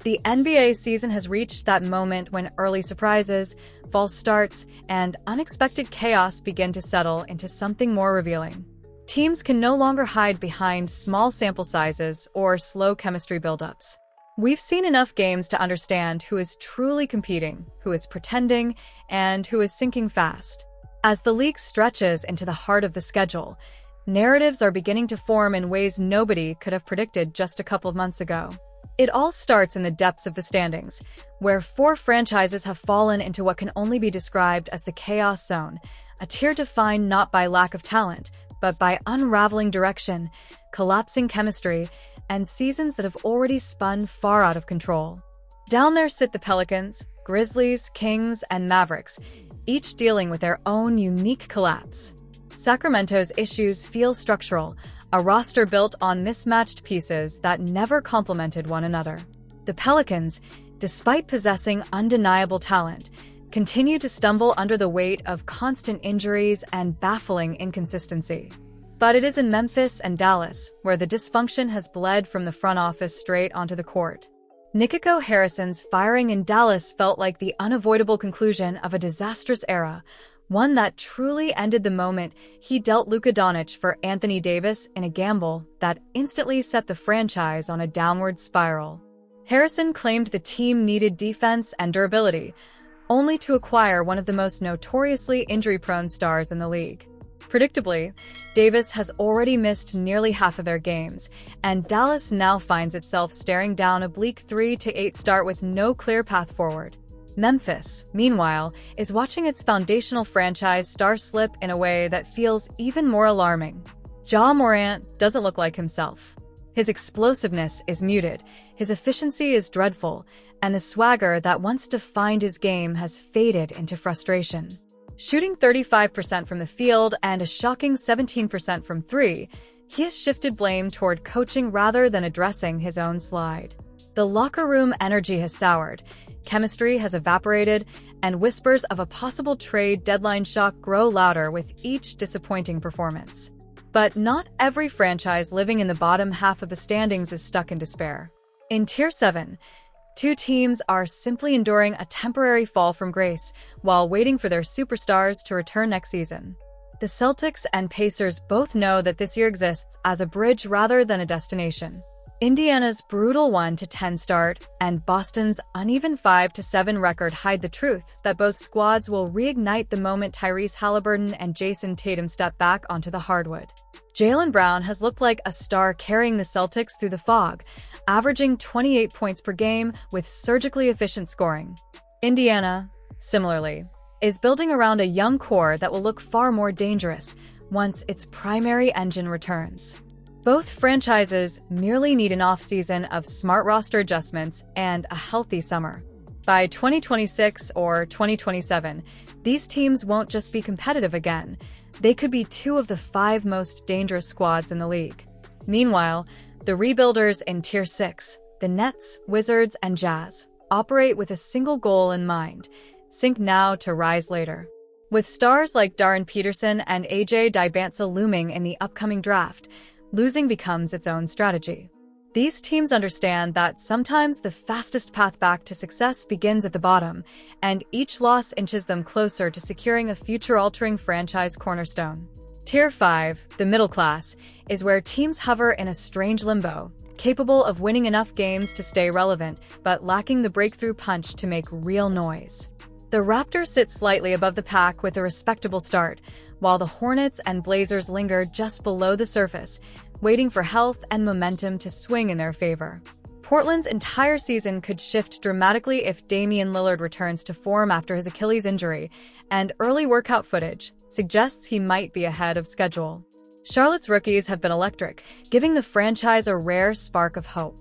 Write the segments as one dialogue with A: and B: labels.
A: The NBA season has reached that moment when early surprises, false starts, and unexpected chaos begin to settle into something more revealing. Teams can no longer hide behind small sample sizes or slow chemistry buildups. We've seen enough games to understand who is truly competing, who is pretending, and who is sinking fast. As the league stretches into the heart of the schedule, narratives are beginning to form in ways nobody could have predicted just a couple of months ago. It all starts in the depths of the standings, where 4 franchises have fallen into what can only be described as the chaos zone, a tier defined not by lack of talent, but by unraveling direction, collapsing chemistry, and seasons that have already spun far out of control. Down there sit the Pelicans, Grizzlies, Kings, and Mavericks, each dealing with their own unique collapse. Sacramento's issues feel structural, a roster built on mismatched pieces that never complemented one another. The Pelicans, despite possessing undeniable talent, continue to stumble under the weight of constant injuries and baffling inconsistency. But it is in Memphis and Dallas where the dysfunction has bled from the front office straight onto the court. Nico Harrison's firing in Dallas felt like the unavoidable conclusion of a disastrous era, one that truly ended the moment he dealt Luka Doncic for Anthony Davis in a gamble that instantly set the franchise on a downward spiral. Harrison claimed the team needed defense and durability, only to acquire one of the most notoriously injury-prone stars in the league. Predictably, Davis has already missed nearly half of their games, and Dallas now finds itself staring down a bleak 3-8 start with no clear path forward. Memphis, meanwhile, is watching its foundational franchise star slip in a way that feels even more alarming. Ja Morant doesn't look like himself. His explosiveness is muted, his efficiency is dreadful, and the swagger that once defined his game has faded into frustration. Shooting 35% from the field and a shocking 17% from 3, he has shifted blame toward coaching rather than addressing his own slide. The locker room energy has soured, chemistry has evaporated, and whispers of a possible trade deadline shock grow louder with each disappointing performance. But not every franchise living in the bottom half of the standings is stuck in despair. In Tier 7, 2 teams are simply enduring a temporary fall from grace while waiting for their superstars to return next season. The Celtics and Pacers both know that this year exists as a bridge rather than a destination. Indiana's brutal 1-10 start and Boston's uneven 5-7 record hide the truth that both squads will reignite the moment Tyrese Haliburton and Jason Tatum step back onto the hardwood. Jaylen Brown has looked like a star carrying the Celtics through the fog, averaging 28 points per game with surgically efficient scoring. Indiana, similarly, is building around a young core that will look far more dangerous once its primary engine returns. Both franchises merely need an offseason of smart roster adjustments and a healthy summer. By 2026 or 2027, these teams won't just be competitive again. They could be 2 of the 5 most dangerous squads in the league. Meanwhile, the rebuilders in Tier 6, the Nets, Wizards, and Jazz, operate with a single goal in mind: sink now to rise later. With stars like Darren Peterson and AJ Dibansa looming in the upcoming draft, losing becomes its own strategy. These teams understand that sometimes the fastest path back to success begins at the bottom, and each loss inches them closer to securing a future-altering franchise cornerstone. Tier 5, the middle class, is where teams hover in a strange limbo, capable of winning enough games to stay relevant, but lacking the breakthrough punch to make real noise. The Raptors sit slightly above the pack with a respectable start, while the Hornets and Blazers linger just below the surface, waiting for health and momentum to swing in their favor. Portland's entire season could shift dramatically if Damian Lillard returns to form after his Achilles injury, and early workout footage suggests he might be ahead of schedule. Charlotte's rookies have been electric, giving the franchise a rare spark of hope.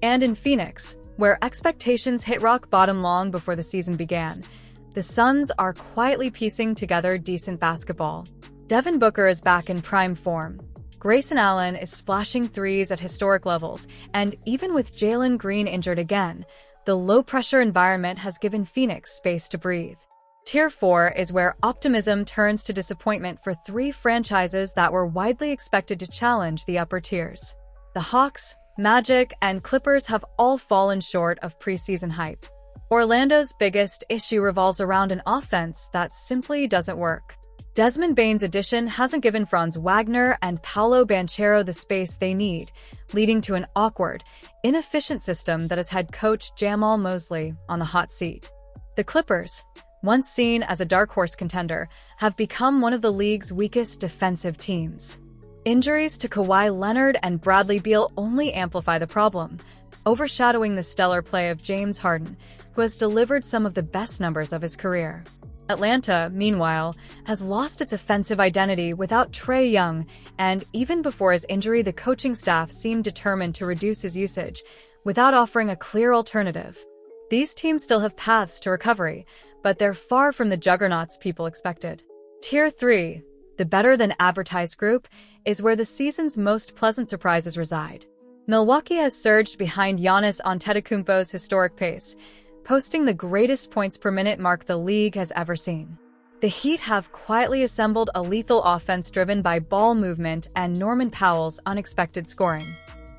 A: And in Phoenix, where expectations hit rock bottom long before the season began, the Suns are quietly piecing together decent basketball. Devin Booker is back in prime form. Grayson Allen is splashing threes at historic levels, and even with Jalen Green injured again, the low-pressure environment has given Phoenix space to breathe. Tier 4 is where optimism turns to disappointment for 3 franchises that were widely expected to challenge the upper tiers. The Hawks, Magic, and Clippers have all fallen short of preseason hype. Orlando's biggest issue revolves around an offense that simply doesn't work. Desmond Bane's addition hasn't given Franz Wagner and Paolo Banchero the space they need, leading to an awkward, inefficient system that has had coach Jamal Mosley on the hot seat. The Clippers, once seen as a dark horse contender, have become one of the league's weakest defensive teams. Injuries to Kawhi Leonard and Bradley Beal only amplify the problem, overshadowing the stellar play of James Harden, who has delivered some of the best numbers of his career. Atlanta, meanwhile, has lost its offensive identity without Trae Young, and even before his injury, the coaching staff seemed determined to reduce his usage, without offering a clear alternative. These teams still have paths to recovery, but they're far from the juggernauts people expected. Tier 3, the better-than-advertised group, is where the season's most pleasant surprises reside. Milwaukee has surged behind Giannis Antetokounmpo's historic pace, posting the greatest points per minute mark the league has ever seen. The Heat have quietly assembled a lethal offense driven by ball movement and Norman Powell's unexpected scoring.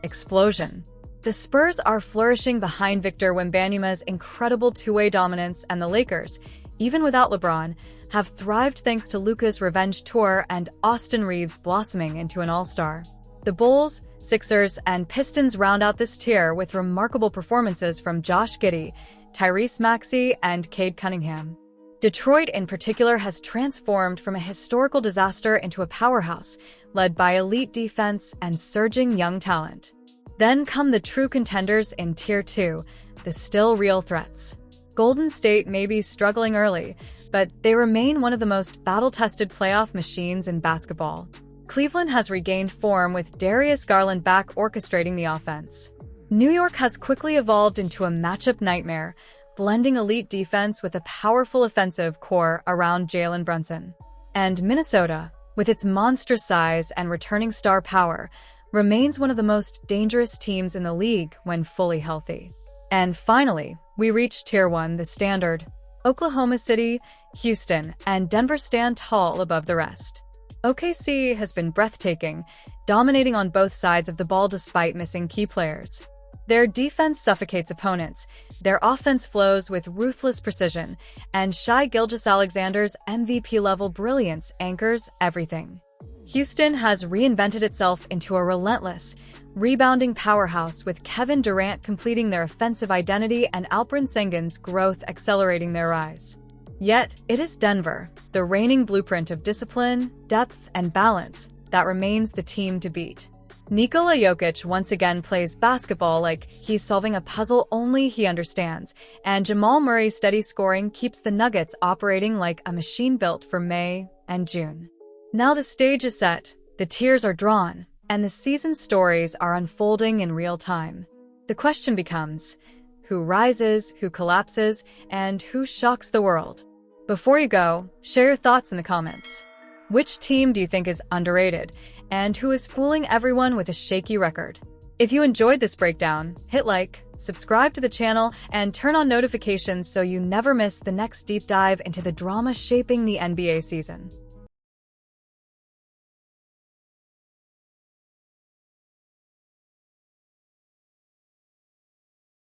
A: Explosion. The Spurs are flourishing behind Victor Wembanyama's incredible two-way dominance, and the Lakers, even without LeBron, have thrived thanks to Luka's revenge tour and Austin Reeves blossoming into an all-star. The Bulls, Sixers, and Pistons round out this tier with remarkable performances from Josh Giddey, Tyrese Maxey, and Cade Cunningham. Detroit, in particular, has transformed from a historical disaster into a powerhouse, led by elite defense and surging young talent. Then come the true contenders in Tier 2, the still real threats. Golden State may be struggling early, but they remain one of the most battle-tested playoff machines in basketball. Cleveland has regained form with Darius Garland back orchestrating the offense. New York has quickly evolved into a matchup nightmare, blending elite defense with a powerful offensive core around Jalen Brunson. And Minnesota, with its monstrous size and returning star power, remains one of the most dangerous teams in the league when fully healthy. And finally, we reach Tier 1, the standard. Oklahoma City, Houston, and Denver stand tall above the rest. OKC has been breathtaking, dominating on both sides of the ball despite missing key players. Their defense suffocates opponents, their offense flows with ruthless precision, and Shai Gilgeous-Alexander's MVP-level brilliance anchors everything. Houston has reinvented itself into a relentless, rebounding powerhouse, with Kevin Durant completing their offensive identity and Alperen Sengun's growth accelerating their rise. Yet, it is Denver, the reigning blueprint of discipline, depth, and balance, that remains the team to beat. Nikola Jokic once again plays basketball like he's solving a puzzle only he understands, and Jamal Murray's steady scoring keeps the Nuggets operating like a machine built for May and June. Now the stage is set, the tiers are drawn, and the season's stories are unfolding in real time. The question becomes, who rises, who collapses, and who shocks the world? Before you go, share your thoughts in the comments. Which team do you think is underrated, and who is fooling everyone with a shaky record? If you enjoyed this breakdown, hit like, subscribe to the channel, and turn on notifications so you never miss the next deep dive into the drama shaping the NBA season.